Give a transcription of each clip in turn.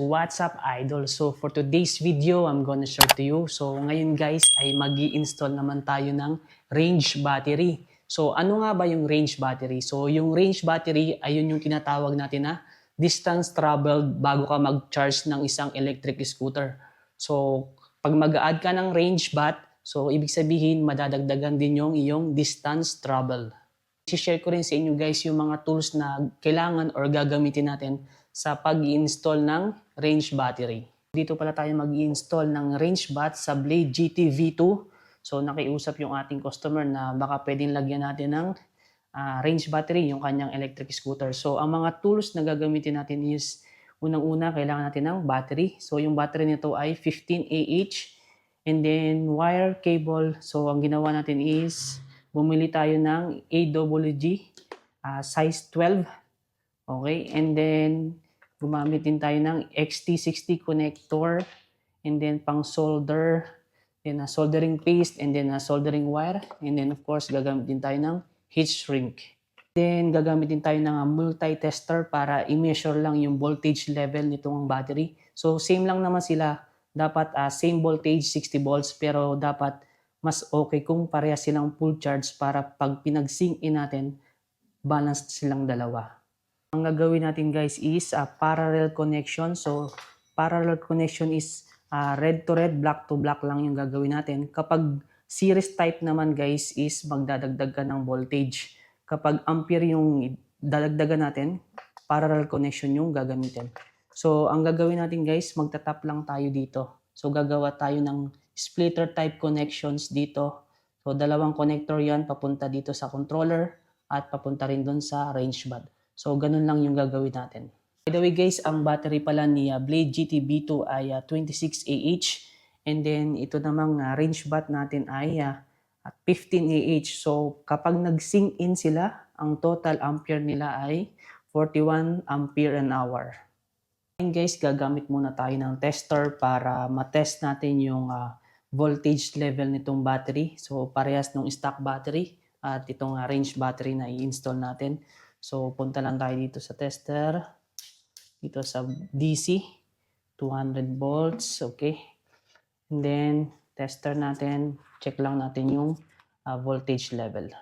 what's up idol? So for today's video, I'm gonna show to you. So ngayon guys ay magi-install naman tayo ng range battery. So ano nga ba yung range battery? So yung range battery ay yun yung tinatawag natin na distance traveled bago ka mag-charge ng isang electric scooter. So pag mag-add ka ng range bat, so ibig sabihin madadagdagan din yung iyong distance travel. I-share ko rin sa inyo guys yung mga tools na kailangan or gagamitin natin sa pag-i-install ng range battery. Dito pala tayo mag-i-install ng range bat sa Blade GT V2. So nakiusap yung ating customer na baka pwedeng lagyan natin ng range battery yung kanyang electric scooter. So ang mga tools na gagamitin natin is unang-una kailangan natin ng battery. So yung battery nito ay 15Ah and then wire cable. So ang ginawa natin is bumili tayo ng AWG size 12. Okay, and then gumamit din tayo ng XT60 connector and then pang solder, then soldering paste and then soldering wire, and then of course gagamit din tayo ng heat shrink. Then gagamit din tayo ng multi-tester para i-measure lang yung voltage level nitong battery. So same lang naman sila, dapat same voltage 60 volts, pero dapat mas okay kung pareha silang full charge para pag pinag-sync in natin, balanced silang dalawa. Ang gagawin natin guys is parallel connection. So parallel connection is red to red, black to black lang yung gagawin natin. Kapag series type naman guys is magdadagdag ka ng voltage. Kapag ampere yung dadagdagan natin, parallel connection yung gagamitin. So ang gagawin natin guys, magtatap lang tayo dito. So gagawa tayo ng splitter type connections dito. So dalawang connector yan papunta dito sa controller at papunta rin doon sa range bat. So, ganun lang yung gagawin natin. By the way guys, ang battery pala ni Blade GT V2 ay 26Ah. And then, ito namang range bat natin ay 15Ah. So, kapag nag-sync in sila, ang total ampere nila ay 41 ampere an hour. And guys, gagamit muna tayo ng tester para matest natin yung voltage level nitong battery. So, parehas ng stock battery at itong range battery na i-install natin. So, punta lang tayo dito sa tester. Dito sa DC. 200 volts. Okay. And then, tester natin. Check lang natin yung voltage level.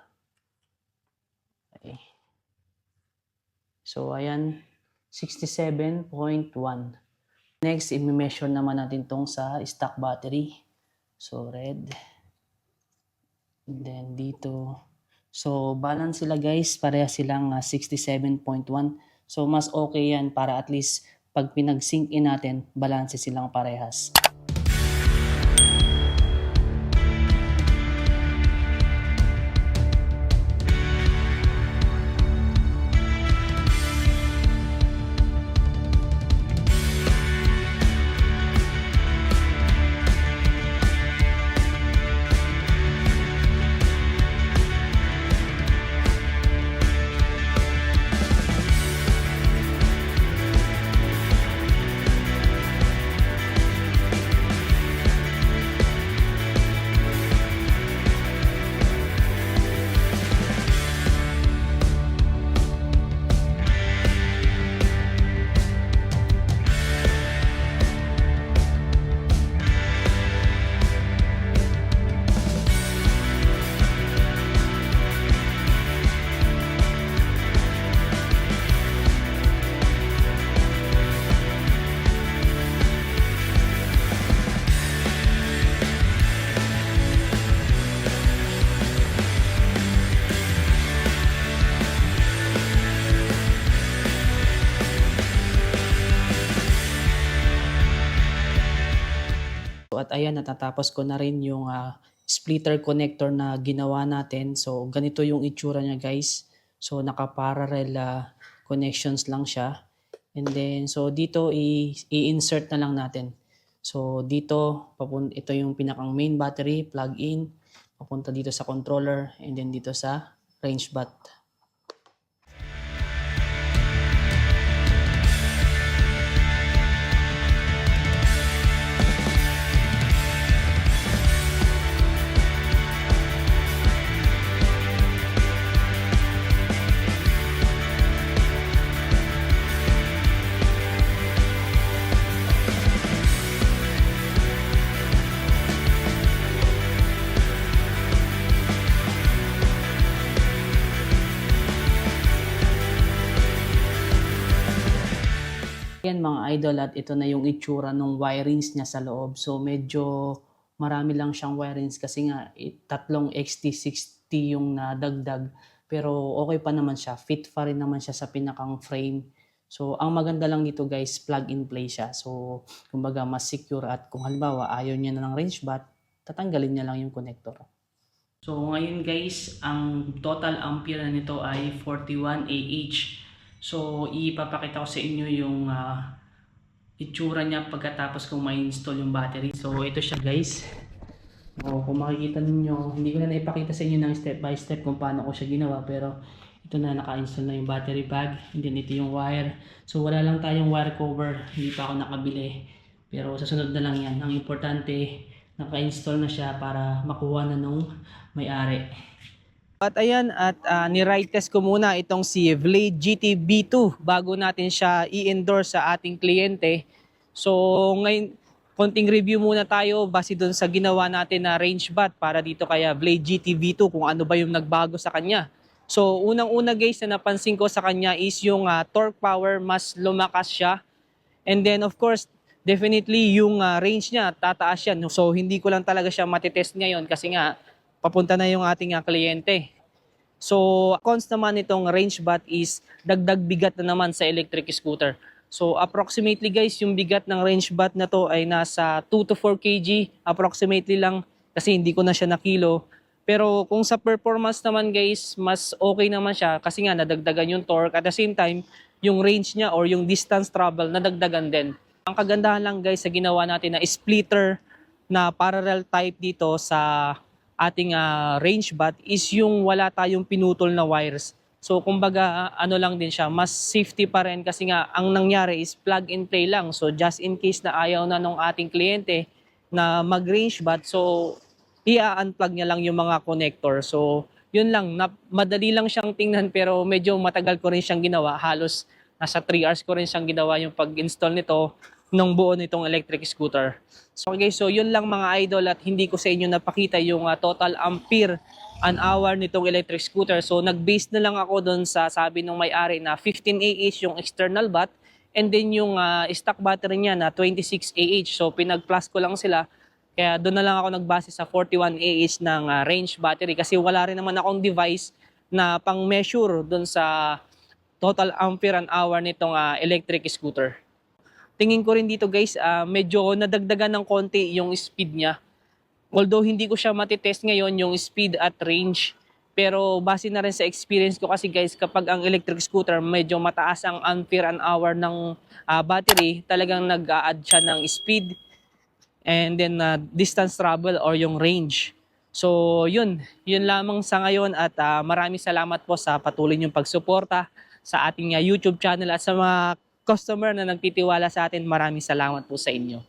Okay. So, ayan. 67.1. Next, i-measure naman natin tong sa stock battery. So, red. And then, dito. So, balance sila guys, pareha silang 67.1. So, mas okay yan para at least pag pinag-sync in natin, balance silang parehas. At ayan, natatapos ko na rin yung splitter connector na ginawa natin. So, ganito yung itsura niya guys. So, naka-parallel connections lang siya. And then, so dito i-insert na lang natin. So, dito, ito yung pinakang main battery, plug in, papunta dito sa controller, and then dito sa range bat. Ayan mga idol, at ito na yung itsura ng wirings niya sa loob. So medyo marami lang siyang wirings kasi nga tatlong XT60 yung nadagdag. Pero okay pa naman siya, fit pa rin naman siya sa pinakang frame. So ang maganda lang dito guys, plug and play siya. So kumbaga mas secure, at kung halimbawa ayaw niya na ng range bat, tatanggalin niya lang yung connector. So ngayon guys, ang total ampere na nito ay 41 Ah. So ipapakita ko sa inyo yung itsura niya pagkatapos kung may install yung battery. So ito siya guys. O kung makikita niyo, hindi ko na naipakita sa inyo ng step by step kung paano ko siya ginawa, pero ito na, naka-install na yung battery bag, and then ito yung wire. So wala lang tayong wire cover, hindi pa ako nakabili, pero sa sunod na lang yan. Ang importante, naka-install na siya para makuha na nung may-ari. At ayan, at ni-ride test ko muna itong si Blade GT B2 bago natin siya i-endorse sa ating kliyente. So ngayon, konting review muna tayo base doon sa ginawa natin na range bat para dito kaya Blade GT B2, kung ano ba yung nagbago sa kanya. So unang-una guys na napansin ko sa kanya is yung torque power, mas lumakas siya. And then of course, definitely yung range niya tataas yan. So hindi ko lang talaga siya matitest ngayon kasi nga papunta na yung ating kliyente. So, cons naman itong range bat is dagdag bigat na naman sa electric scooter. So, approximately guys, yung bigat ng range bat na to ay nasa 2 to 4 kg. Approximately lang kasi hindi ko na siya na kilo. Pero kung sa performance naman guys, mas okay naman siya kasi nga nadagdagan yung torque. At the same time, yung range niya or yung distance travel nadagdagan din. Ang kagandahan lang guys sa ginawa natin na splitter na parallel type dito sa ating range bat is yung wala tayong pinutol na wires. So kumbaga ano lang din siya, mas safety pa rin kasi nga ang nangyari is plug and play lang. So just in case na ayaw na nung ating kliyente na mag-range bat, so i-unplug niya lang yung mga connector. So yun lang, madali lang siyang tingnan pero medyo matagal ko rin siyang ginawa. Halos nasa 3 hours ko rin siyang ginawa yung pag-install nito ng buo nitong electric scooter. So okay, so yun lang mga idol, at hindi ko sa inyo napakita yung total ampere an hour nitong electric scooter. So nag-base na lang ako doon sa sabi ng may-ari na 15 Ah yung external bat, and then yung stock battery niya na 26 Ah. So pinag-plus ko lang sila. Kaya doon na lang ako nagbase sa 41 Ah ng range battery kasi wala rin naman akong device na pang-measure doon sa total ampere an hour nitong electric scooter. Tingin ko rin dito guys, medyo nadagdagan ng konti yung speed niya. Although hindi ko siya matitest ngayon yung speed at range. Pero base na rin sa experience ko kasi guys, kapag ang electric scooter medyo mataas ang ampere an hour ng battery, talagang nag-a-add siya ng speed and then distance travel or yung range. So yun lamang sa ngayon, at maraming salamat po sa patuloy niyong pagsuporta sa ating YouTube channel, at sa mga customer na nagtitiwala sa atin, maraming salamat po sa inyo.